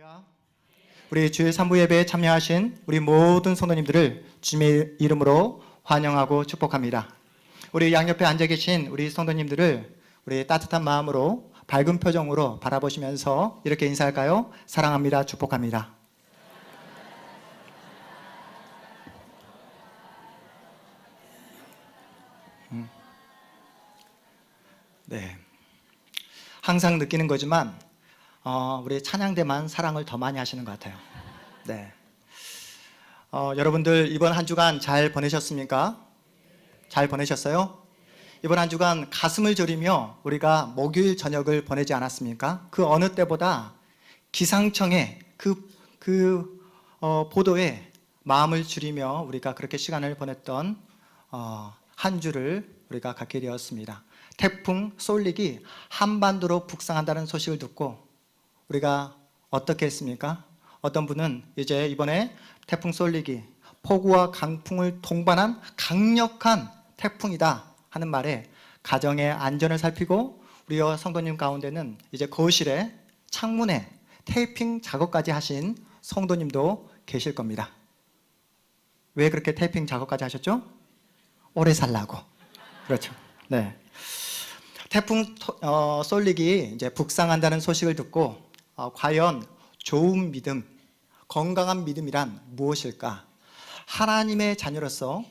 할렐루야. 우리 주일 3부 예배에 참여하신 우리 모든 성도님들을 주님의 이름으로 환영하고 축복합니다. 우리 양옆에 앉아 계신 우리 성도님들을 우리 따뜻한 마음으로 밝은 표정으로 바라보시면서 이렇게 인사할까요? 사랑합니다. 축복합니다. 네. 항상 느끼는 거지만 우리 찬양대만 사랑을 더 많이 하시는 것 같아요. 네. 여러분들 이번 한 주간 잘 보내셨습니까? 잘 보내셨어요? 이번 한 주간 가슴을 졸이며 우리가 목요일 저녁을 보내지 않았습니까? 그 어느 때보다 기상청의 보도에 마음을 줄이며 우리가 그렇게 시간을 보냈던 한 주를 우리가 갖게 되었습니다. 태풍 쏠릭이 한반도로 북상한다는 소식을 듣고 우리가 어떻게 했습니까? 어떤 분은 이제 이번에 태풍 쏠릭이 폭우와 강풍을 동반한 강력한 태풍이다 하는 말에 가정의 안전을 살피고 우리 성도님 가운데는 이제 거실에 창문에 테이핑 작업까지 하신 성도님도 계실 겁니다. 왜 그렇게 테이핑 작업까지 하셨죠? 오래 살라고. 그렇죠. 네. 태풍 쏠릭이 이제 북상한다는 소식을 듣고 과연 좋은 믿음, 건강한 믿음이란 무엇일까? 하나님의 자녀로서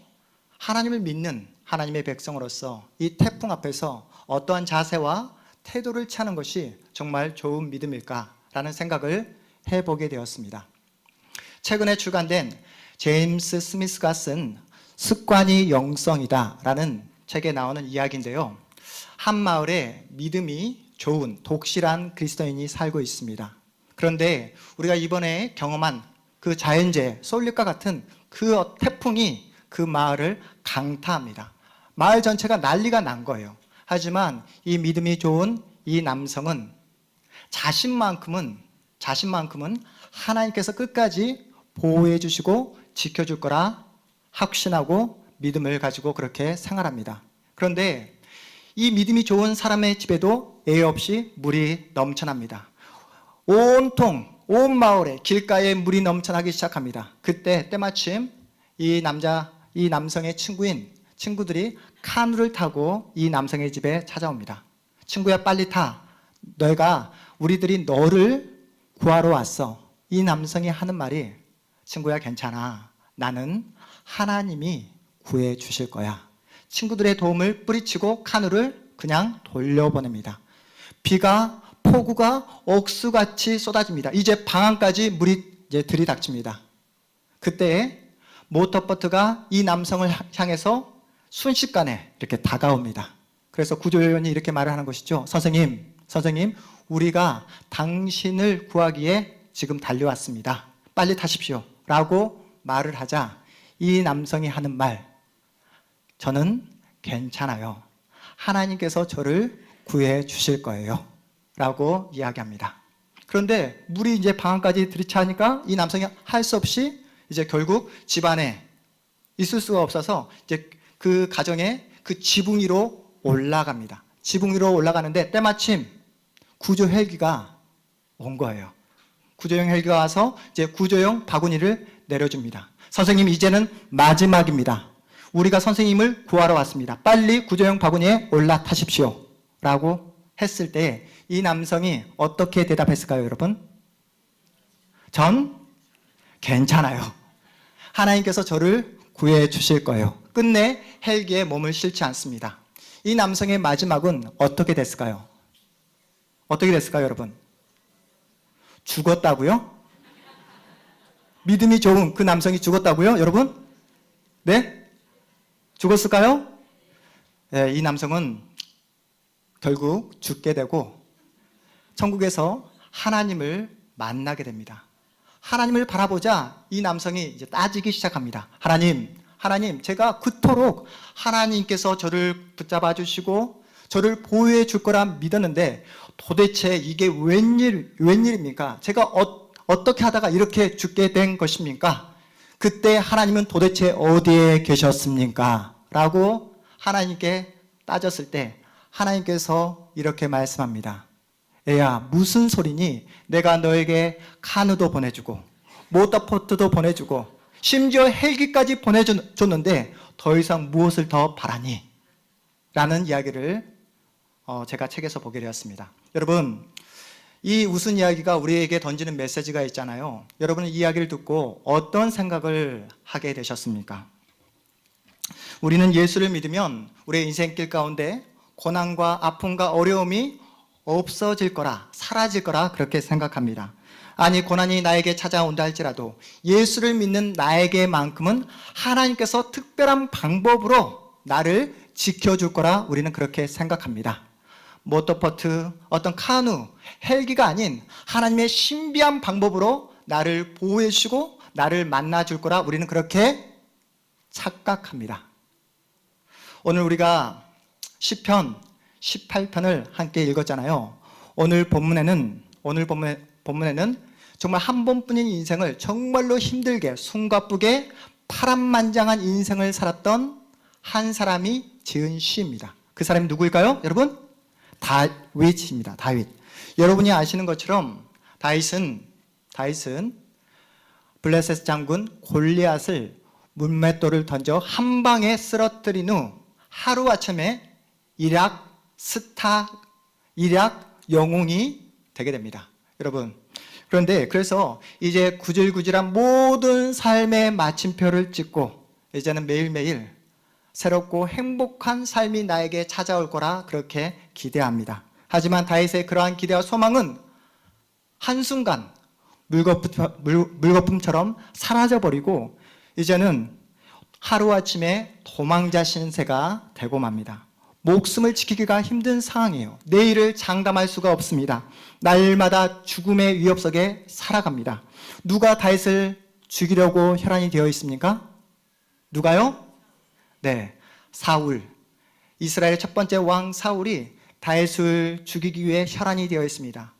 하나님을 믿는 하나님의 백성으로서 이 태풍 앞에서 어떠한 자세와 태도를 취하는 것이 정말 좋은 믿음일까라는 생각을 해보게 되었습니다. 최근에 출간된 제임스 스미스가 쓴 습관이 영성이다라는 책에 나오는 이야기인데요. 한 마을에 믿음이 좋은 독실한 그리스도인이 살고 있습니다. 그런데 우리가 이번에 경험한 그 자연재해 쏠릭과 같은 그 태풍이 그 마을을 강타합니다. 마을 전체가 난리가 난 거예요. 하지만 이 믿음이 좋은 이 남성은 자신만큼은 하나님께서 끝까지 보호해 주시고 지켜줄 거라 확신하고 믿음을 가지고 그렇게 생활합니다. 그런데 이 믿음이 좋은 사람의 집에도 예외 없이 물이 넘쳐납니다. 온 마을에 길가에 물이 넘쳐나기 시작합니다. 그때 때마침 이 남성의 친구들이 카누를 타고 이 남성의 집에 찾아옵니다. 친구야, 빨리 타. 우리들이 너를 구하러 왔어. 이 남성이 하는 말이, 친구야, 괜찮아. 나는 하나님이 구해 주실 거야. 친구들의 도움을 뿌리치고 카누를 그냥 돌려보냅니다. 폭우가 억수같이 쏟아집니다. 이제 방안까지 물이 이제 들이닥칩니다. 그때 모터보트가 이 남성을 향해서 순식간에 이렇게 다가옵니다. 그래서 구조요원이 이렇게 말을 하는 것이죠. 선생님, 우리가 당신을 구하기에 지금 달려왔습니다. 빨리 타십시오. 라고 말을 하자 이 남성이 하는 말, 저는 괜찮아요. 하나님께서 저를 구해 주실 거예요. 라고 이야기합니다. 그런데 물이 이제 방안까지 들이차니까 이 남성이 할 수 없이 이제 결국 집안에 있을 수가 없어서 이제 그 가정의 그 지붕 위로 올라갑니다. 지붕 위로 올라가는데 때마침 구조 헬기가 온 거예요. 구조용 헬기가 와서 이제 구조용 바구니를 내려줍니다. 선생님, 이제는 마지막입니다. 우리가 선생님을 구하러 왔습니다. 빨리 구조용 바구니에 올라타십시오. 라고 했을 때 이 남성이 어떻게 대답했을까요, 여러분? 전 괜찮아요. 하나님께서 저를 구해 주실 거예요. 끝내 헬기에 몸을 실지 않습니다. 이 남성의 마지막은 어떻게 됐을까요? 여러분? 죽었다고요? 믿음이 좋은 그 남성이 죽었다고요, 여러분? 네? 죽었을까요? 네, 이 남성은 결국 죽게 되고 천국에서 하나님을 만나게 됩니다. 하나님을 바라보자 이 남성이 이제 따지기 시작합니다. 하나님, 제가 그토록 하나님께서 저를 붙잡아 주시고 저를 보호해 줄 거라 믿었는데 도대체 이게 웬일입니까? 제가 어떻게 하다가 이렇게 죽게 된 것입니까? 그때 하나님은 도대체 어디에 계셨습니까? 라고 하나님께 따졌을 때 하나님께서 이렇게 말씀합니다. 애야, 무슨 소리니? 내가 너에게 카누도 보내주고 모터포트도 보내주고 심지어 헬기까지 보내줬는데 더 이상 무엇을 더 바라니? 라는 이야기를 제가 책에서 보게 되었습니다. 여러분, 이 웃은 이야기가 우리에게 던지는 메시지가 있잖아요. 여러분은 이 이야기를 듣고 어떤 생각을 하게 되셨습니까? 우리는 예수를 믿으면 우리의 인생길 가운데 고난과 아픔과 어려움이 없어질 거라, 사라질 거라 그렇게 생각합니다. 아니, 고난이 나에게 찾아온다 할지라도 예수를 믿는 나에게만큼은 하나님께서 특별한 방법으로 나를 지켜줄 거라 우리는 그렇게 생각합니다. 모터포트, 어떤 카누, 헬기가 아닌 하나님의 신비한 방법으로 나를 보호해 주시고 나를 만나줄 거라 우리는 그렇게 착각합니다. 오늘 우리가 시편 18편을 함께 읽었잖아요. 오늘 본문에는 정말 한 번뿐인 인생을 정말로 힘들게 숨가쁘게 파란만장한 인생을 살았던 한 사람이 지은 시입니다. 그 사람이 누구일까요? 여러분? 다윗입니다. 다윗. 여러분이 아시는 것처럼 다윗은 블레셋 장군 골리앗을 문맷돌을 던져 한 방에 쓰러뜨린 후 하루아침에 일약 영웅이 되게 됩니다. 여러분, 그런데 그래서 이제 구질구질한 모든 삶의 마침표를 찍고 이제는 매일매일 새롭고 행복한 삶이 나에게 찾아올 거라 그렇게 기대합니다. 하지만 다윗의 그러한 기대와 소망은 한순간 물거품처럼 사라져버리고 이제는 하루아침에 도망자 신세가 되고 맙니다. 목숨을 지키기가 힘든 상황이에요. 내일을 장담할 수가 없습니다. 날마다 죽음의 위협 속에 살아갑니다. 누가 다윗을 죽이려고 혈안이 되어 있습니까? 누가요? 네, 사울. 이스라엘 첫 번째 왕 사울이 다윗을 죽이기 위해 혈안이 되어 있습니다.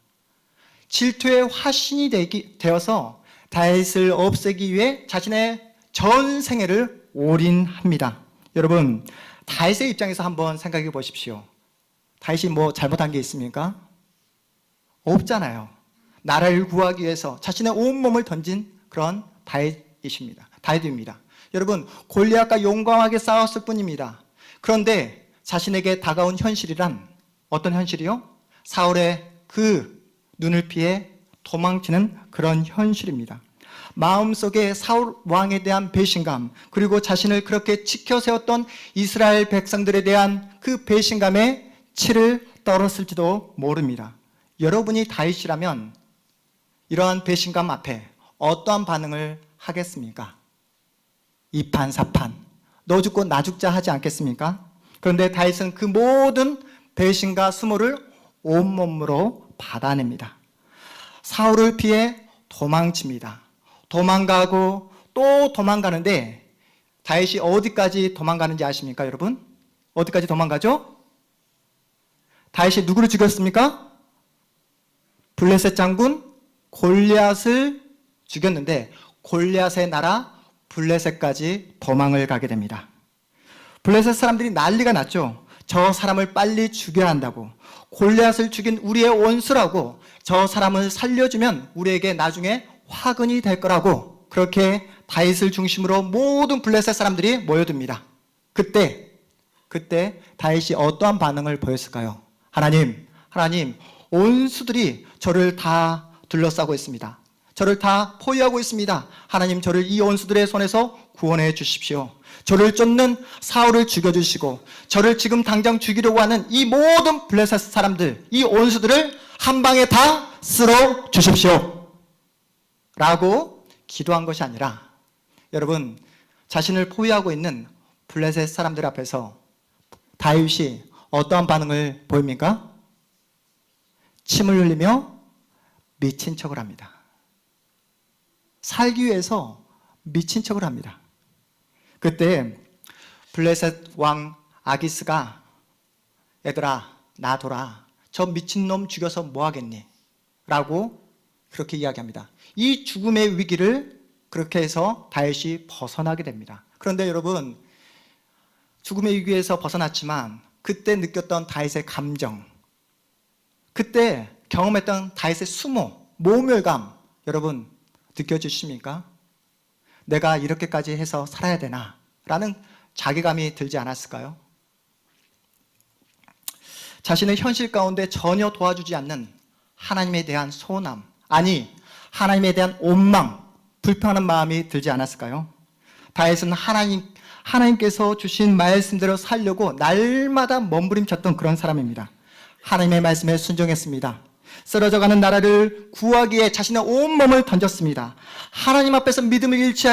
질투의 화신이 되어서 다윗을 없애기 위해 자신의 전 생애를 올인합니다. 여러분, 다윗의 입장에서 한번 생각해 보십시오. 다윗이 뭐 잘못한 게 있습니까? 없잖아요. 나라를 구하기 위해서 자신의 온몸을 던진 그런 다윗입니다. 여러분, 골리앗과 용감하게 싸웠을 뿐입니다. 그런데 자신에게 다가온 현실이란 어떤 현실이요? 사울의 그 눈을 피해 도망치는 그런 현실입니다. 마음속에 사울 왕에 대한 배신감, 그리고 자신을 그렇게 지켜 세웠던 이스라엘 백성들에 대한 그 배신감에 치를 떨었을지도 모릅니다. 여러분이 다윗이라면 이러한 배신감 앞에 어떠한 반응을 하겠습니까? 이판사판, 너 죽고 나 죽자 하지 않겠습니까? 그런데 다윗은 그 모든 배신과 수모를 온몸으로 받아냅니다. 사울을 피해 도망칩니다. 도망가고 또 도망가는데 다윗이 어디까지 도망가는지 아십니까, 여러분? 어디까지 도망가죠? 다윗이 누구를 죽였습니까? 블레셋 장군 골리앗을 죽였는데 골리앗의 나라 블레셋까지 도망을 가게 됩니다. 블레셋 사람들이 난리가 났죠. 저 사람을 빨리 죽여야 한다고. 골리앗을 죽인 우리의 원수라고. 저 사람을 살려주면 우리에게 나중에 화근이 될 거라고. 그렇게 다윗을 중심으로 모든 블레셋 사람들이 모여듭니다. 그때 다윗이 어떠한 반응을 보였을까요? 하나님, 온수들이 저를 다 둘러싸고 있습니다. 저를 다 포위하고 있습니다. 하나님, 저를 이 온수들의 손에서 구원해 주십시오. 저를 쫓는 사울을 죽여주시고 저를 지금 당장 죽이려고 하는 이 모든 블레셋 사람들, 이 온수들을 한 방에 다 쓸어 주십시오 라고 기도한 것이 아니라, 여러분, 자신을 포위하고 있는 블레셋 사람들 앞에서 다윗이 어떠한 반응을 보입니까? 침을 흘리며 미친 척을 합니다. 살기 위해서 미친 척을 합니다. 그때 블레셋 왕 아기스가 얘들아 놔둬라, 저 미친놈 죽여서 뭐 하겠니? 라고 그렇게 이야기합니다. 이 죽음의 위기를 그렇게 해서 다윗이 벗어나게 됩니다. 그런데 여러분, 죽음의 위기에서 벗어났지만 그때 느꼈던 다윗의 감정, 그때 경험했던 다윗의 수모, 모멸감 여러분 느껴지십니까? 내가 이렇게까지 해서 살아야 되나? 라는 자괴감이 들지 않았을까요? 자신의 현실 가운데 전혀 도와주지 않는 하나님에 대한 소남, 아니 하나님에 대한 원망, 불평하는 마음이 들지 않았을까요? 다윗은 하나님께서 주신 말씀대로 살려고 날마다 몸부림쳤던 그런 사람입니다. 하나님의 말씀에 순종했습니다. 쓰러져가는 나라를 구하기에 자신의 온몸을 던졌습니다. 하나님 앞에서 믿음을 잃지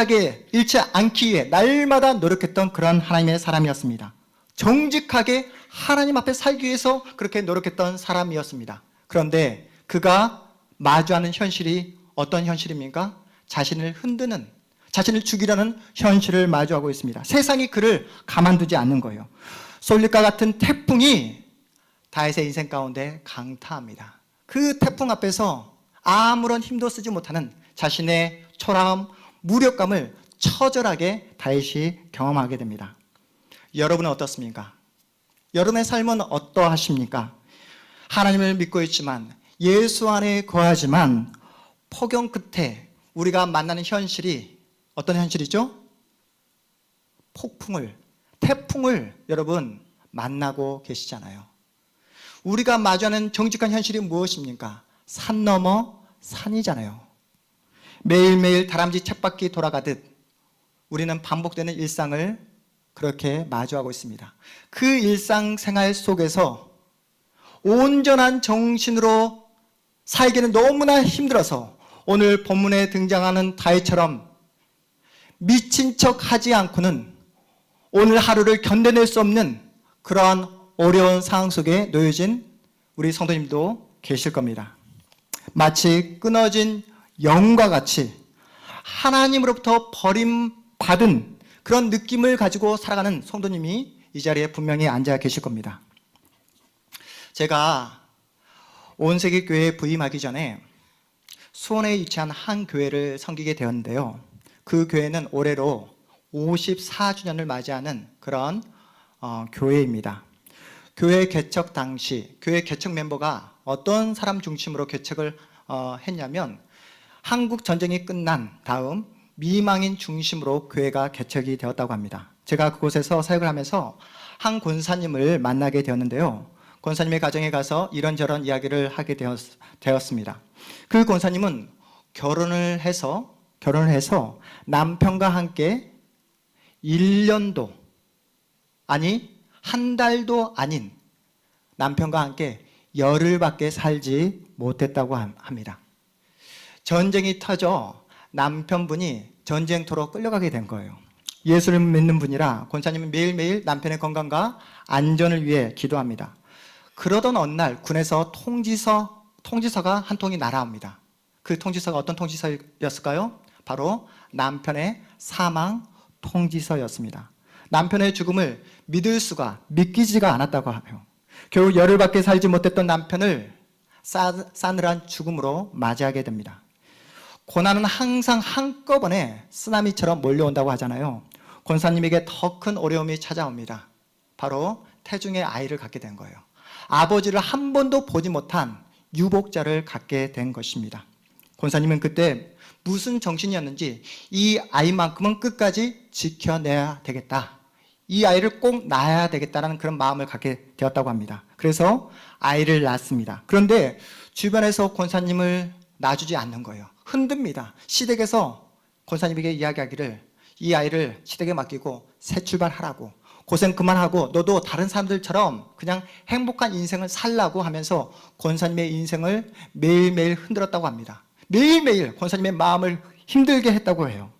않기 위해 날마다 노력했던 그런 하나님의 사람이었습니다. 정직하게 하나님 앞에 살기 위해서 그렇게 노력했던 사람이었습니다. 그런데 그가 마주하는 현실이 어떤 현실입니까? 자신을 흔드는, 자신을 죽이려는 현실을 마주하고 있습니다. 세상이 그를 가만두지 않는 거예요. 솔릭과 같은 태풍이 다윗의 인생 가운데 강타합니다. 그 태풍 앞에서 아무런 힘도 쓰지 못하는 자신의 초라함, 무력감을 처절하게 다윗이 경험하게 됩니다. 여러분은 어떻습니까? 여러분의 삶은 어떠하십니까? 하나님을 믿고 있지만, 예수 안에 거하지만 폭염 끝에 우리가 만나는 현실이 어떤 현실이죠? 태풍을 여러분 만나고 계시잖아요. 우리가 마주하는 정직한 현실이 무엇입니까? 산 넘어 산이잖아요. 매일매일 다람쥐 쳇바퀴 돌아가듯 우리는 반복되는 일상을 그렇게 마주하고 있습니다. 그 일상생활 속에서 온전한 정신으로 살기는 너무나 힘들어서 오늘 본문에 등장하는 다윗처럼 미친 척 하지 않고는 오늘 하루를 견뎌낼 수 없는 그러한 어려운 상황 속에 놓여진 우리 성도님도 계실 겁니다. 마치 끊어진 영과 같이 하나님으로부터 버림받은 그런 느낌을 가지고 살아가는 성도님이 이 자리에 분명히 앉아 계실 겁니다. 제가 온세기 교회에 부임하기 전에 수원에 위치한 한 교회를 섬기게 되었는데요. 그 교회는 올해로 54주년을 맞이하는 그런 교회입니다. 교회 개척 당시 교회 개척 멤버가 어떤 사람 중심으로 개척을 했냐면, 한국 전쟁이 끝난 다음 미망인 중심으로 교회가 개척이 되었다고 합니다. 제가 그곳에서 사역을 하면서 한 권사님을 만나게 되었는데요. 권사님의 가정에 가서 이런저런 이야기를 하게 되었습니다. 그 권사님은 결혼을 해서 남편과 함께 1년도 아니 한 달도 아닌 남편과 함께 열흘밖에 살지 못했다고 합니다. 전쟁이 터져 남편분이 전쟁터로 끌려가게 된 거예요. 예수를 믿는 분이라 권사님은 매일매일 남편의 건강과 안전을 위해 기도합니다. 그러던 어느 날 군에서 통지서가 한 통이 날아옵니다. 그 통지서가 어떤 통지서였을까요? 바로 남편의 사망 통지서였습니다. 남편의 죽음을 믿기지가 않았다고 하며 겨우 열흘밖에 살지 못했던 남편을 싸늘한 죽음으로 맞이하게 됩니다. 고난은 항상 한꺼번에 쓰나미처럼 몰려온다고 하잖아요. 권사님에게 더 큰 어려움이 찾아옵니다. 바로 태중의 아이를 갖게 된 거예요. 아버지를 한 번도 보지 못한 유복자를 갖게 된 것입니다. 권사님은 그때 무슨 정신이었는지 이 아이만큼은 끝까지 지켜내야 되겠다, 이 아이를 꼭 낳아야 되겠다는 그런 마음을 갖게 되었다고 합니다. 그래서 아이를 낳았습니다. 그런데 주변에서 권사님을 놔주지 않는 거예요. 흔듭니다. 시댁에서 권사님에게 이야기하기를 이 아이를 시댁에 맡기고 새 출발하라고, 고생 그만하고 너도 다른 사람들처럼 그냥 행복한 인생을 살라고 하면서 권사님의 인생을 매일매일 흔들었다고 합니다. 매일매일 권사님의 마음을 힘들게 했다고 해요.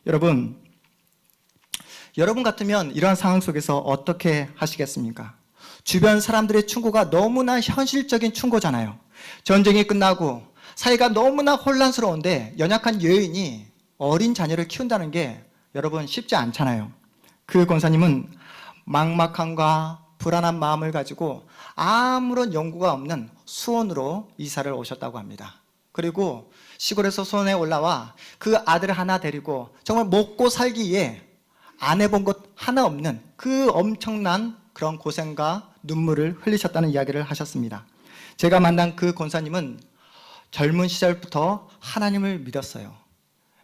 여러분 같으면 이러한 상황 속에서 어떻게 하시겠습니까? 주변 사람들의 충고가 너무나 현실적인 충고잖아요. 전쟁이 끝나고 사회가 너무나 혼란스러운데 연약한 여인이 어린 자녀를 키운다는 게 여러분 쉽지 않잖아요. 그 권사님은 막막함과 불안한 마음을 가지고 아무런 연고가 없는 수원으로 이사를 오셨다고 합니다. 그리고 시골에서 수원에 올라와 그 아들 하나 데리고 정말 먹고 살기 위해 안 해본 것 하나 없는 그 엄청난 그런 고생과 눈물을 흘리셨다는 이야기를 하셨습니다. 제가 만난 그 권사님은 젊은 시절부터 하나님을 믿었어요.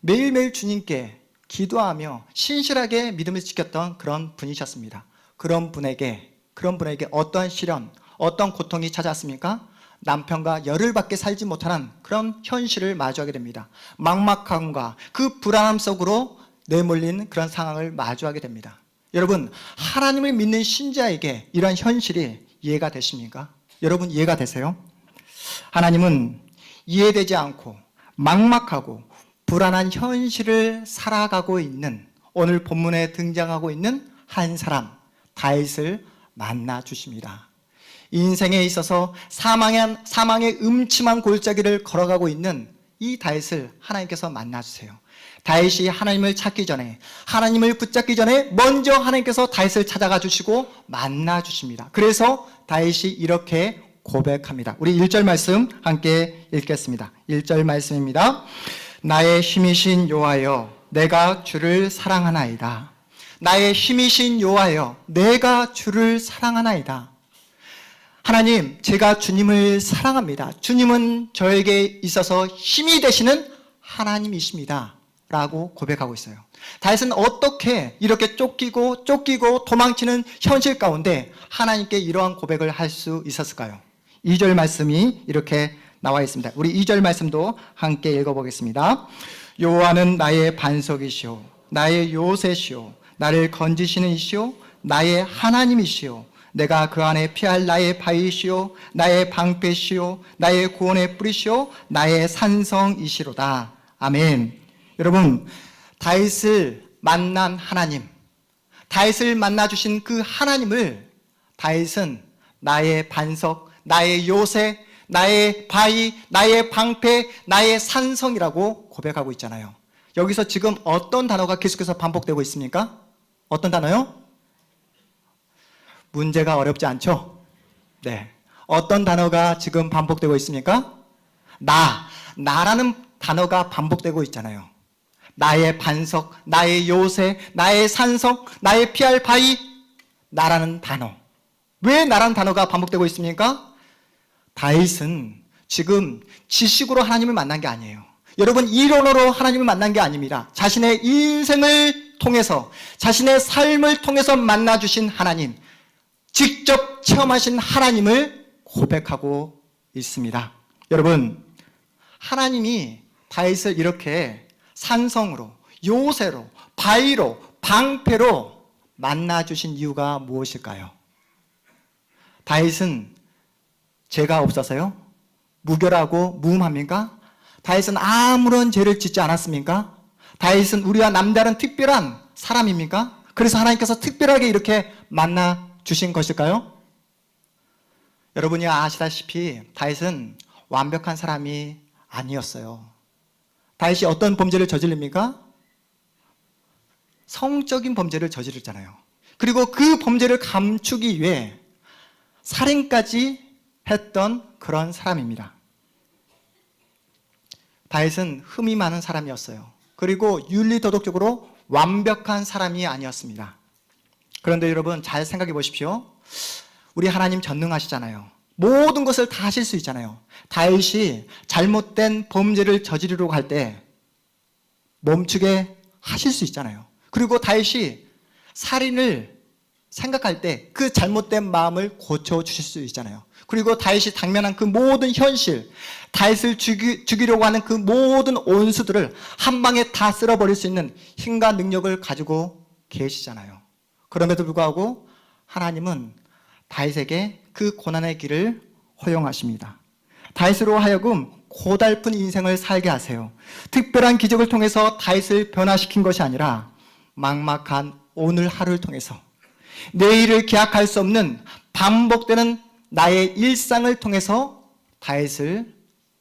매일매일 주님께 기도하며 신실하게 믿음을 지켰던 그런 분이셨습니다. 그런 분에게 어떠한 시련, 어떤 고통이 찾아왔습니까? 남편과 열흘밖에 살지 못하는 그런 현실을 마주하게 됩니다. 막막함과 그 불안함 속으로 내몰린 그런 상황을 마주하게 됩니다. 여러분, 하나님을 믿는 신자에게 이러한 현실이 이해가 되십니까? 여러분, 이해가 되세요? 하나님은 이해되지 않고 막막하고 불안한 현실을 살아가고 있는, 오늘 본문에 등장하고 있는 한 사람, 다윗을 만나 주십니다. 인생에 있어서 사망의 음침한 골짜기를 걸어가고 있는 이 다윗을 하나님께서 만나 주세요. 다윗이 하나님을 찾기 전에, 하나님을 붙잡기 전에 먼저 하나님께서 다윗을 찾아가 주시고 만나 주십니다. 그래서 다윗이 이렇게 고백합니다. 우리 1절 말씀 함께 읽겠습니다. 1절 말씀입니다. 나의 힘이신 여호와여, 내가 주를 사랑하나이다. 나의 힘이신 여호와여, 내가 주를 사랑하나이다. 하나님, 제가 주님을 사랑합니다. 주님은 저에게 있어서 힘이 되시는 하나님이십니다. 라고 고백하고 있어요. 다윗은 어떻게 이렇게 쫓기고 도망치는 현실 가운데 하나님께 이러한 고백을 할 수 있었을까요? 2절 말씀이 이렇게 나와 있습니다. 우리 2절 말씀도 함께 읽어보겠습니다. 여호와는 나의 반석이시오, 나의 요새시오, 나를 건지시는 이시오, 나의 하나님이시오, 내가 그 안에 피할 나의 바위시오, 나의 방패시오, 나의 구원의 뿌리시오, 나의 산성이시로다. 아멘. 여러분, 다윗을 만난 하나님, 다윗을 만나주신 그 하나님을 다윗은 나의 반석, 나의 요새, 나의 바위, 나의 방패, 나의 산성이라고 고백하고 있잖아요. 여기서 지금 어떤 단어가 계속해서 반복되고 있습니까? 어떤 단어요? 문제가 어렵지 않죠? 네. 어떤 단어가 지금 반복되고 있습니까? 나라는 단어가 반복되고 있잖아요. 나의 반석, 나의 요새, 나의 산성, 나의 피할 바위, 나라는 단어. 왜 나라는 단어가 반복되고 있습니까? 다윗은 지금 지식으로 하나님을 만난 게 아니에요. 여러분, 이론으로 하나님을 만난 게 아닙니다. 자신의 인생을 통해서, 자신의 삶을 통해서 만나주신 하나님, 직접 체험하신 하나님을 고백하고 있습니다. 여러분, 하나님이 다윗을 이렇게 산성으로, 요새로, 바위로, 방패로 만나주신 이유가 무엇일까요? 다윗은 죄가 없어서요? 무결하고 무음합니까? 다윗은 아무런 죄를 짓지 않았습니까? 다윗은 우리와 남다른 특별한 사람입니까? 그래서 하나님께서 특별하게 이렇게 만나주신 것일까요? 여러분이 아시다시피 다윗은 완벽한 사람이 아니었어요. 다윗이 어떤 범죄를 저지릅니까? 성적인 범죄를 저지르잖아요. 그리고 그 범죄를 감추기 위해 살인까지 했던 그런 사람입니다. 다윗은 흠이 많은 사람이었어요. 그리고 윤리도덕적으로 완벽한 사람이 아니었습니다. 그런데 여러분, 잘 생각해 보십시오. 우리 하나님 전능하시잖아요. 모든 것을 다 하실 수 있잖아요. 다윗이 잘못된 범죄를 저지르려고 할 때 멈추게 하실 수 있잖아요. 그리고 다윗이 살인을 생각할 때 그 잘못된 마음을 고쳐주실 수 있잖아요. 그리고 다윗이 당면한 그 모든 현실, 다윗을 죽이려고 하는 그 모든 온수들을 한 방에 다 쓸어버릴 수 있는 힘과 능력을 가지고 계시잖아요. 그럼에도 불구하고 하나님은 다윗에게 그 고난의 길을 허용하십니다. 다윗으로 하여금 고달픈 인생을 살게 하세요. 특별한 기적을 통해서 다윗을 변화시킨 것이 아니라 막막한 오늘 하루를 통해서, 내일을 기약할 수 없는 반복되는 나의 일상을 통해서 다윗을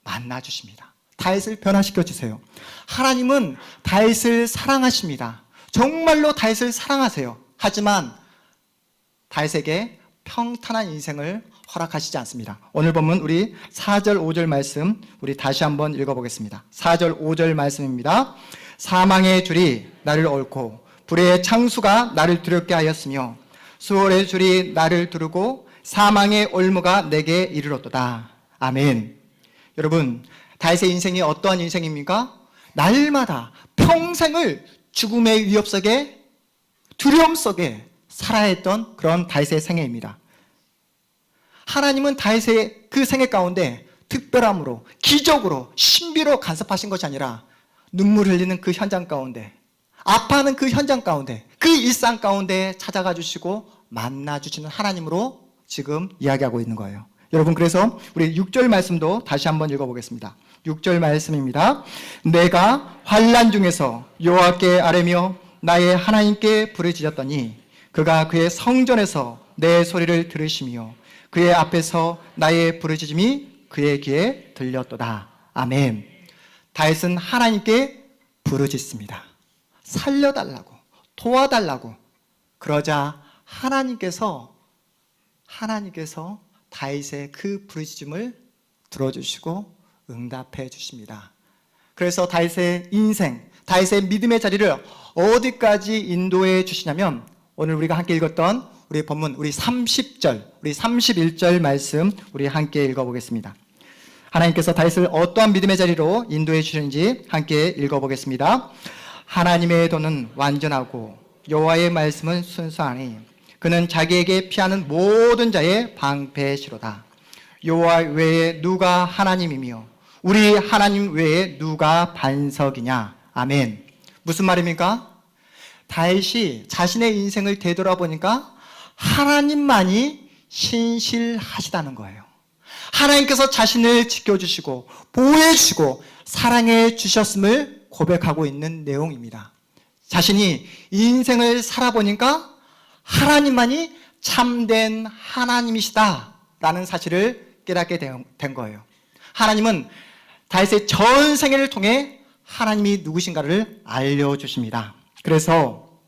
만나주십니다. 다윗을 변화시켜 주세요. 하나님은 다윗을 사랑하십니다. 정말로 다윗을 사랑하세요. 하지만 다윗에게 평탄한 인생을 허락하시지 않습니다. 오늘 본문 우리 4절 5절 말씀 우리 다시 한번 읽어보겠습니다. 4절 5절 말씀입니다. 사망의 줄이 나를 얽고 불의 창수가 나를 두렵게 하였으며 수월의 줄이 나를 두르고 사망의 올무가 내게 이르렀도다. 아멘. 여러분, 다윗의 인생이 어떠한 인생입니까? 날마다 평생을 죽음의 위협 속에, 두려움 속에 살아야 했던 그런 다윗의 생애입니다. 하나님은 다윗의 그 생애 가운데 특별함으로, 기적으로, 신비로 간섭하신 것이 아니라 눈물 흘리는 그 현장 가운데, 아파하는 그 현장 가운데, 그 일상 가운데 찾아가 주시고 만나 주시는 하나님으로 지금 이야기하고 있는 거예요. 여러분, 그래서 우리 6절 말씀도 다시 한번 읽어보겠습니다. 6절 말씀입니다. 내가 환난 중에서 여호와께 아뢰며 나의 하나님께 부르짖었더니 그가 그의 성전에서 내 소리를 들으시며 그의 앞에서 나의 부르짖음이 그의 귀에 들렸도다. 아멘. 다윗은 하나님께 부르짖습니다. 살려달라고, 도와달라고. 그러자 하나님께서 다윗의 그 부르짖음을 들어주시고 응답해 주십니다. 그래서 다윗의 인생, 다윗의 믿음의 자리를 어디까지 인도해 주시냐면 오늘 우리가 함께 읽었던 우리 본문, 우리 30절, 우리 31절 말씀 우리 함께 읽어보겠습니다. 하나님께서 다윗을 어떠한 믿음의 자리로 인도해 주시는지 함께 읽어보겠습니다. 하나님의 도는 완전하고 여호와의 말씀은 순수하니 그는 자기에게 피하는 모든 자의 방패시로다. 여호와 외에 누가 하나님이며 우리 하나님 외에 누가 반석이냐. 아멘. 무슨 말입니까? 다윗이 자신의 인생을 되돌아보니까 하나님만이 신실하시다는 거예요. 하나님께서 자신을 지켜주시고 보호해주시고 사랑해 주셨음을 고백하고 있는 내용입니다. 자신이 인생을 살아보니까 하나님만이 참된 하나님이시다라는 사실을 깨닫게 된 거예요. 하나님은 다윗의 전 생애를 통해 하나님이 누구신가를 알려주십니다. 그래서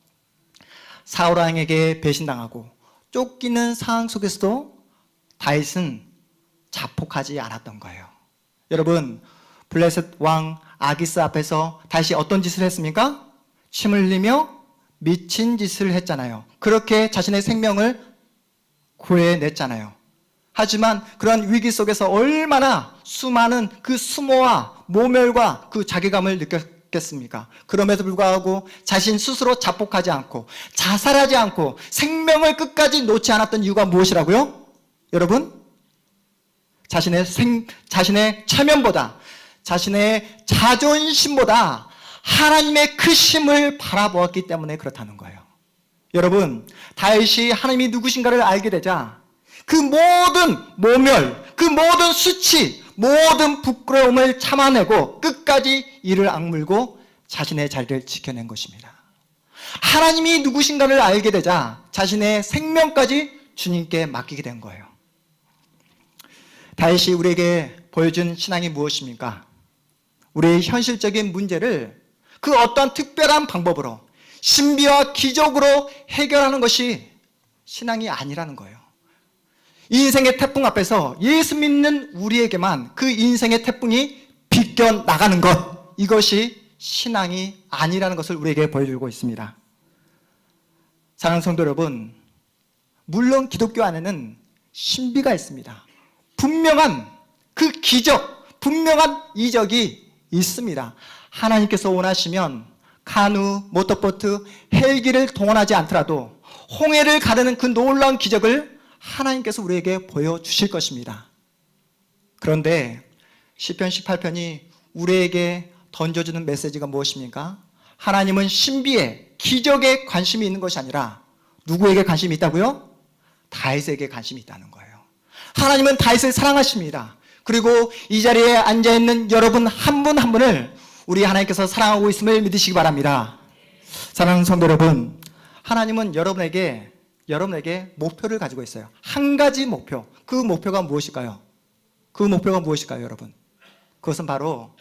사울 왕에게 배신당하고 쫓기는 상황 속에서도 다윗은 자폭하지 않았던 거예요. 여러분, 블레셋 왕 아기스 앞에서 다윗이 어떤 짓을 했습니까? 침을 흘리며 미친 짓을 했잖아요. 그렇게 자신의 생명을 구해냈잖아요. 하지만 그런 위기 속에서 얼마나 수많은 그 수모와 모멸과 그 자괴감을 느꼈겠습니까? 그럼에도 불구하고 자신 스스로 자폭하지 않고 자살하지 않고 생명을 끝까지 놓지 않았던 이유가 무엇이라고요? 여러분, 자신의 체면보다, 자신의 자존심보다 하나님의 크심을 바라보았기 때문에 그렇다는 거예요. 여러분, 다윗이 하나님이 누구신가를 알게 되자 그 모든 모멸, 그 모든 수치, 모든 부끄러움을 참아내고 끝까지 이를 악물고 자신의 자리를 지켜낸 것입니다. 하나님이 누구신가를 알게 되자 자신의 생명까지 주님께 맡기게 된 거예요. 다윗이 우리에게 보여준 신앙이 무엇입니까? 우리의 현실적인 문제를 그 어떤 특별한 방법으로 신비와 기적으로 해결하는 것이 신앙이 아니라는 거예요. 인생의 태풍 앞에서 예수 믿는 우리에게만 그 인생의 태풍이 비껴 나가는 것, 이것이 신앙이 아니라는 것을 우리에게 보여주고 있습니다. 사랑하는 성도 여러분, 물론 기독교 안에는 신비가 있습니다. 분명한 그 기적, 분명한 이적이 있습니다. 하나님께서 원하시면 카누, 모터보트, 헬기를 동원하지 않더라도 홍해를 가르는 그 놀라운 기적을 하나님께서 우리에게 보여주실 것입니다. 그런데 시편 18편이 우리에게 던져주는 메시지가 무엇입니까? 하나님은 신비에, 기적에 관심이 있는 것이 아니라 누구에게 관심이 있다고요? 다윗에게 관심이 있다는 거예요. 하나님은 다윗을 사랑하십니다. 그리고 이 자리에 앉아있는 여러분 한 분 한 분을 우리 하나님께서 사랑하고 있음을 믿으시기 바랍니다. 사랑하는 성도 여러분, 하나님은 여러분에게 목표를 가지고 있어요. 한 가지 목표. 그 목표가 무엇일까요? 그 목표가 무엇일까요, 여러분? 그것은 바로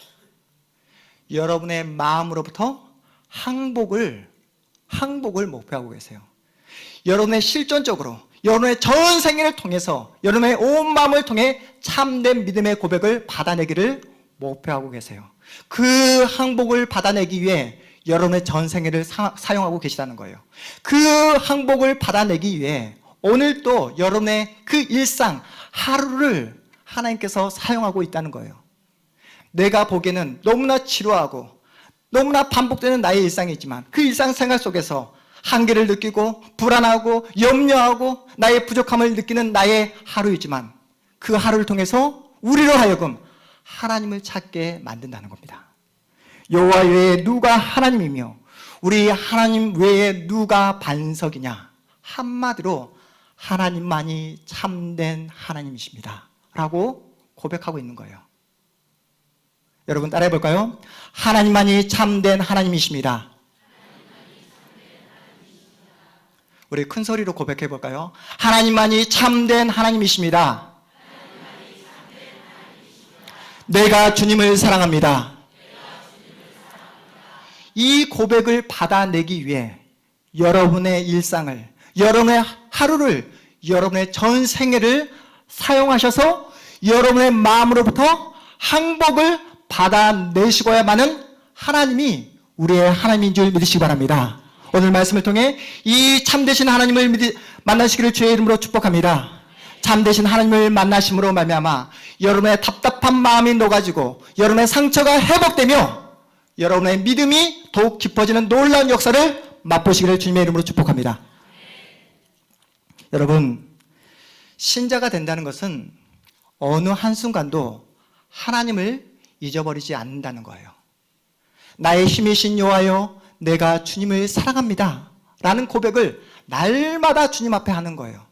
여러분의 마음으로부터 항복을 목표하고 계세요. 여러분의 실존적으로, 여러분의 전 생애를 통해서, 여러분의 온 마음을 통해 참된 믿음의 고백을 받아내기를 목표하고 계세요. 그 항복을 받아내기 위해 여러분의 전 생애를 사용하고 계시다는 거예요. 그 항복을 받아내기 위해 오늘 또 여러분의 그 일상, 하루를 하나님께서 사용하고 있다는 거예요. 내가 보기에는 너무나 지루하고 너무나 반복되는 나의 일상이지만 그 일상생활 속에서 한계를 느끼고 불안하고 염려하고 나의 부족함을 느끼는 나의 하루이지만 그 하루를 통해서 우리로 하여금 하나님을 찾게 만든다는 겁니다. 여호와 외에 누가 하나님이며 우리 하나님 외에 누가 반석이냐? 한마디로 하나님만이 참된 하나님이십니다 라고 고백하고 있는 거예요. 여러분 따라해 볼까요? 하나님만이 참된 하나님이십니다. 우리 큰 소리로 고백해 볼까요? 하나님만이 참된 하나님이십니다. 내가 주님을 사랑합니다. 이 고백을 받아내기 위해 여러분의 일상을, 여러분의 하루를, 여러분의 전 생애를 사용하셔서 여러분의 마음으로부터 항복을 받아내시고야만은 하나님이 우리의 하나님인 줄 믿으시기 바랍니다. 오늘 말씀을 통해 이 참되신 하나님을 만나시기를 주의 이름으로 축복합니다. 참되신 하나님을 만나심으로 말미암아 여러분의 답답한 마음이 녹아지고 여러분의 상처가 회복되며 여러분의 믿음이 더욱 깊어지는 놀라운 역사를 맛보시기를 주님의 이름으로 축복합니다. 여러분, 신자가 된다는 것은 어느 한순간도 하나님을 잊어버리지 않는다는 거예요. 나의 힘이신 여호와여, 내가 주님을 사랑합니다 라는 고백을 날마다 주님 앞에 하는 거예요.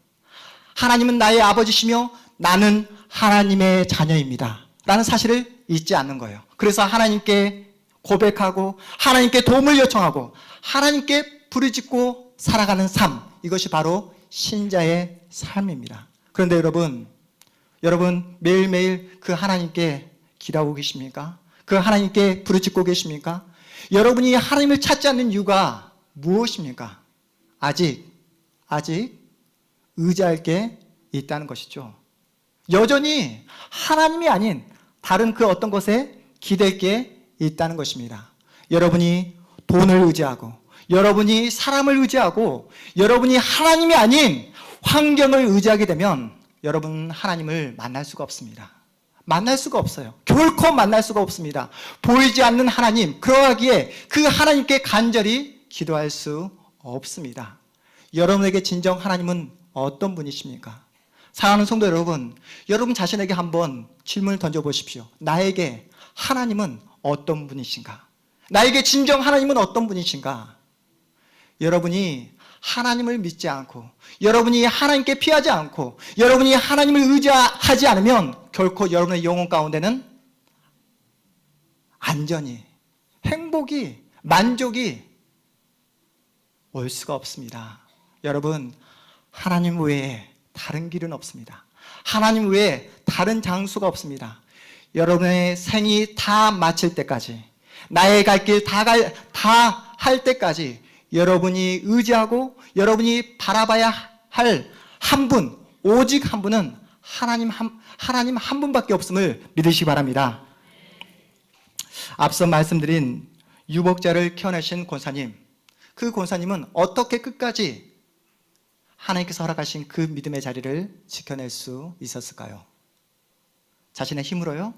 하나님은 나의 아버지시며 나는 하나님의 자녀입니다 라는 사실을 잊지 않는 거예요. 그래서 하나님께 고백하고 하나님께 도움을 요청하고 하나님께 부르짖고 살아가는 삶, 이것이 바로 신자의 삶입니다. 그런데 여러분 매일매일 그 하나님께 기도하고 계십니까? 그 하나님께 부르짖고 계십니까? 여러분이 하나님을 찾지 않는 이유가 무엇입니까? 아직 의지할 게 있다는 것이죠. 여전히 하나님이 아닌 다른 그 어떤 것에 기댈 게 있다는 것입니다. 여러분이 돈을 의지하고 여러분이 사람을 의지하고 여러분이 하나님이 아닌 환경을 의지하게 되면 여러분 하나님을 만날 수가 없습니다. 만날 수가 없어요. 결코 만날 수가 없습니다. 보이지 않는 하나님, 그러하기에 그 하나님께 간절히 기도할 수 없습니다. 여러분에게 진정 하나님은 어떤 분이십니까? 사랑하는 성도 여러분 자신에게 한번 질문을 던져보십시오. 나에게 하나님은 어떤 분이신가? 나에게 진정 하나님은 어떤 분이신가? 여러분이 하나님을 믿지 않고 여러분이 하나님께 피하지 않고 여러분이 하나님을 의지하지 않으면 결코 여러분의 영혼 가운데는 안전이, 행복이, 만족이 올 수가 없습니다. 여러분, 하나님 외에 다른 길은 없습니다. 하나님 외에 다른 장수가 없습니다. 여러분의 생이 다 마칠 때까지, 나의 갈 길 다 할 때까지 여러분이 의지하고 여러분이 바라봐야 할 한 분, 오직 한 분은 하나님 한 분밖에 없음을 믿으시기 바랍니다. 앞서 말씀드린 유복자를 키워내신 권사님, 그 권사님은 어떻게 끝까지 하나님께서 허락하신 그 믿음의 자리를 지켜낼 수 있었을까요? 자신의 힘으로요?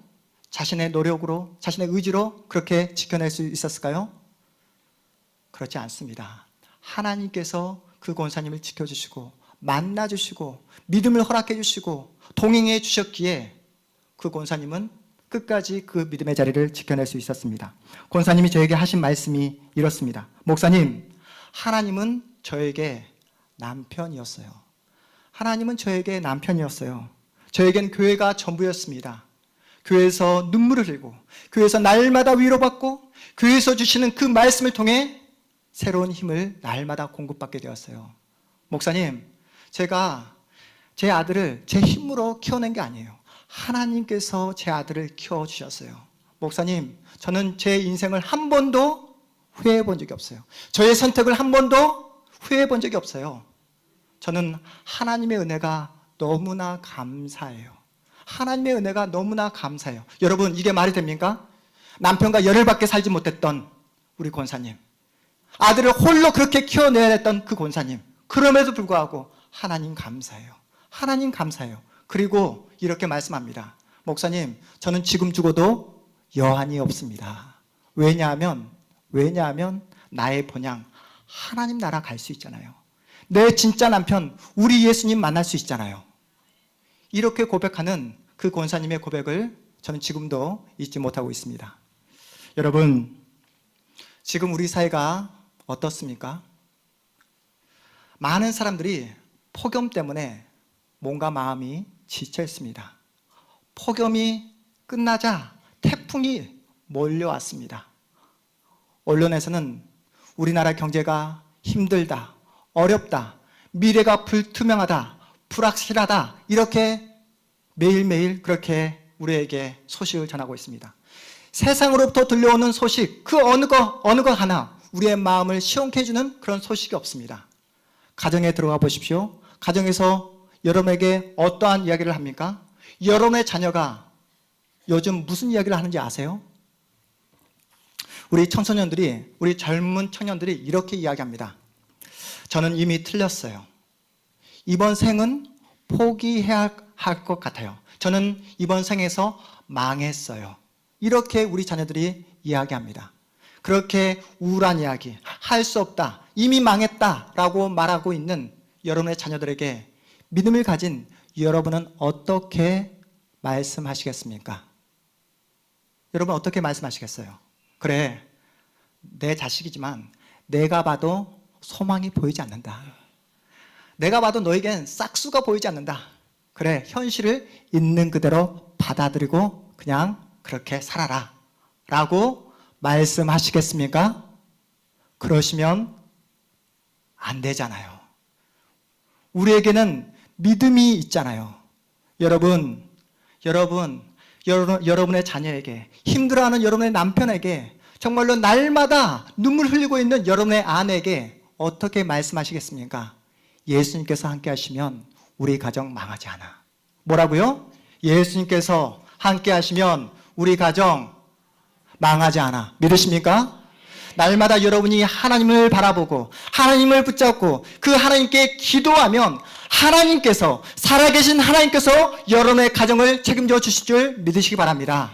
자신의 노력으로, 자신의 의지로 그렇게 지켜낼 수 있었을까요? 그렇지 않습니다. 하나님께서 그 권사님을 지켜주시고 만나주시고 믿음을 허락해 주시고 동행해 주셨기에 그 권사님은 끝까지 그 믿음의 자리를 지켜낼 수 있었습니다. 권사님이 저에게 하신 말씀이 이렇습니다. 목사님, 하나님은 저에게 남편이었어요. 하나님은 저에게 남편이었어요. 저에겐 교회가 전부였습니다. 교회에서 눈물을 흘리고 교회에서 날마다 위로받고 교회에서 주시는 그 말씀을 통해 새로운 힘을 날마다 공급받게 되었어요. 목사님, 제가 제 아들을 제 힘으로 키워낸 게 아니에요. 하나님께서 제 아들을 키워주셨어요. 목사님, 저는 제 인생을 한 번도 후회해 본 적이 없어요. 저의 선택을 한 번도 후회해 본 적이 없어요. 저는 하나님의 은혜가 너무나 감사해요. 하나님의 은혜가 너무나 감사해요. 여러분, 이게 말이 됩니까? 남편과 열흘밖에 살지 못했던 우리 권사님, 아들을 홀로 그렇게 키워내야 했던 그 권사님, 그럼에도 불구하고 하나님 감사해요. 하나님 감사해요. 그리고 이렇게 말씀합니다. 목사님, 저는 지금 죽어도 여한이 없습니다. 왜냐하면 나의 본향 하나님 나라 갈 수 있잖아요. 내 진짜 남편 우리 예수님 만날 수 있잖아요. 이렇게 고백하는 그 권사님의 고백을 저는 지금도 잊지 못하고 있습니다. 여러분, 지금 우리 사회가 어떻습니까? 많은 사람들이 폭염 때문에 뭔가 마음이 지쳐 있습니다. 폭염이 끝나자 태풍이 몰려왔습니다. 언론에서는 우리나라 경제가 힘들다, 어렵다, 미래가 불투명하다, 불확실하다, 이렇게 매일매일 그렇게 우리에게 소식을 전하고 있습니다. 세상으로부터 들려오는 소식, 그 어느 거 하나 우리의 마음을 시원케 해주는 그런 소식이 없습니다. 가정에 들어가 보십시오. 가정에서 여러분에게 어떠한 이야기를 합니까? 여러분의 자녀가 요즘 무슨 이야기를 하는지 아세요? 우리 청소년들이, 우리 젊은 청년들이 이렇게 이야기합니다. 저는 이미 틀렸어요. 이번 생은 포기해야 할 것 같아요. 저는 이번 생에서 망했어요. 이렇게 우리 자녀들이 이야기합니다. 그렇게 우울한 이야기, 할 수 없다, 이미 망했다라고 말하고 있는 여러분의 자녀들에게 믿음을 가진 여러분은 어떻게 말씀하시겠습니까? 여러분 어떻게 말씀하시겠어요? 그래, 내 자식이지만 내가 봐도 소망이 보이지 않는다. 내가 봐도 너에겐 싹수가 보이지 않는다. 그래, 현실을 있는 그대로 받아들이고 그냥 그렇게 살아라 라고 말씀하시겠습니까? 그러시면 안 되잖아요. 우리에게는 믿음이 있잖아요. 여러분의 자녀에게, 힘들어하는 여러분의 남편에게, 정말로 날마다 눈물 흘리고 있는 여러분의 아내에게 어떻게 말씀하시겠습니까? 예수님께서 함께 하시면 우리 가정 망하지 않아. 뭐라고요? 예수님께서 함께 하시면 우리 가정 망하지 않아. 믿으십니까? 날마다 여러분이 하나님을 바라보고 하나님을 붙잡고 그 하나님께 기도하면 하나님께서, 살아계신 하나님께서 여러분의 가정을 책임져 주실 줄 믿으시기 바랍니다.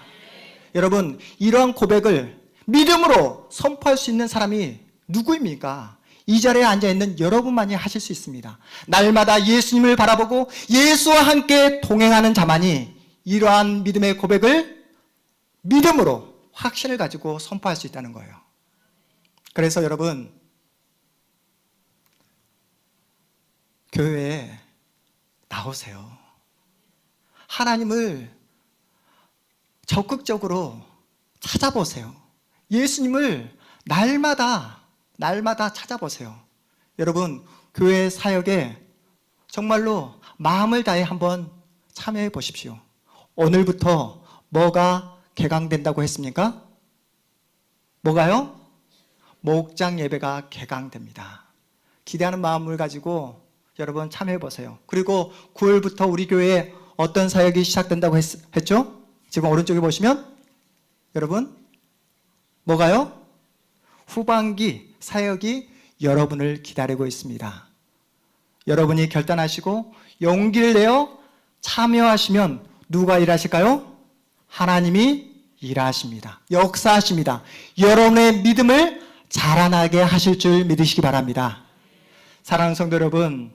여러분, 이러한 고백을 믿음으로 선포할 수 있는 사람이 누구입니까? 이 자리에 앉아있는 여러분만이 하실 수 있습니다. 날마다 예수님을 바라보고 예수와 함께 동행하는 자만이 이러한 믿음의 고백을 믿음으로 확신을 가지고 선포할 수 있다는 거예요. 그래서 여러분, 교회에 나오세요. 하나님을 적극적으로 찾아보세요. 예수님을 날마다 찾아보세요. 여러분, 교회 사역에 정말로 마음을 다해 한번 참여해 보십시오. 오늘부터 뭐가 개강된다고 했습니까? 뭐가요? 목장 예배가 개강됩니다. 기대하는 마음을 가지고 여러분 참여해 보세요. 그리고 9월부터 우리 교회에 어떤 사역이 시작된다고 했죠? 지금 오른쪽에 보시면 여러분 뭐가요? 후반기 사역이 여러분을 기다리고 있습니다. 여러분이 결단하시고 용기를 내어 참여하시면 누가 일하실까요? 하나님이 일하십니다. 역사하십니다. 여러분의 믿음을 자라나게 하실 줄 믿으시기 바랍니다. 사랑하는 성도 여러분,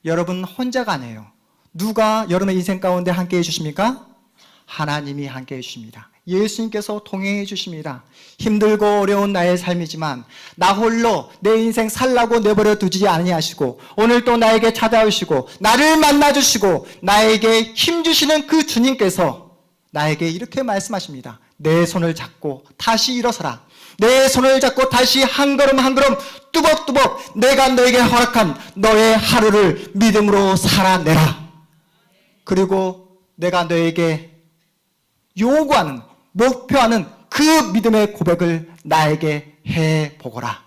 여러분 혼자가 아니에요. 누가 여러분의 인생 가운데 함께 해주십니까? 하나님이 함께 해주십니다. 예수님께서 동행해 주십니다. 힘들고 어려운 나의 삶이지만 나 홀로 내 인생 살라고 내버려 두지 아니하시고 오늘 또 나에게 찾아오시고 나를 만나주시고 나에게 힘주시는 그 주님께서 나에게 이렇게 말씀하십니다. 내 손을 잡고 다시 일어서라. 내 손을 잡고 다시 한 걸음 한 걸음 뚜벅뚜벅 내가 너에게 허락한 너의 하루를 믿음으로 살아내라. 그리고 내가 너에게 요구하는, 목표하는 그 믿음의 고백을 나에게 해보거라.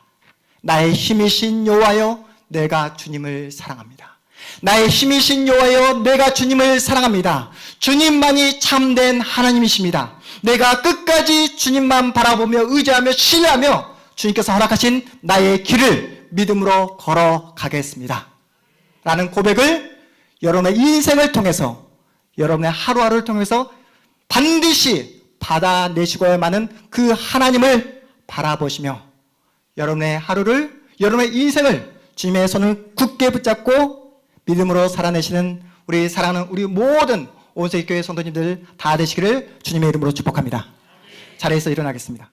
나의 힘이신 여호와여, 내가 주님을 사랑합니다. 나의 힘이신 여호와여, 내가 주님을 사랑합니다. 주님만이 참된 하나님이십니다. 내가 끝까지 주님만 바라보며 의지하며 신뢰하며 주님께서 허락하신 나의 길을 믿음으로 걸어가겠습니다. 라는 고백을 여러분의 인생을 통해서 여러분의 하루하루를 통해서 반드시 받아내시고야만은 그 하나님을 바라보시며 여러분의 하루를, 여러분의 인생을 주님의 손을 굳게 붙잡고 믿음으로 살아내시는 우리 사랑하는 우리 모든 온세교회 성도님들 다 되시기를 주님의 이름으로 축복합니다. 자리에서 일어나겠습니다.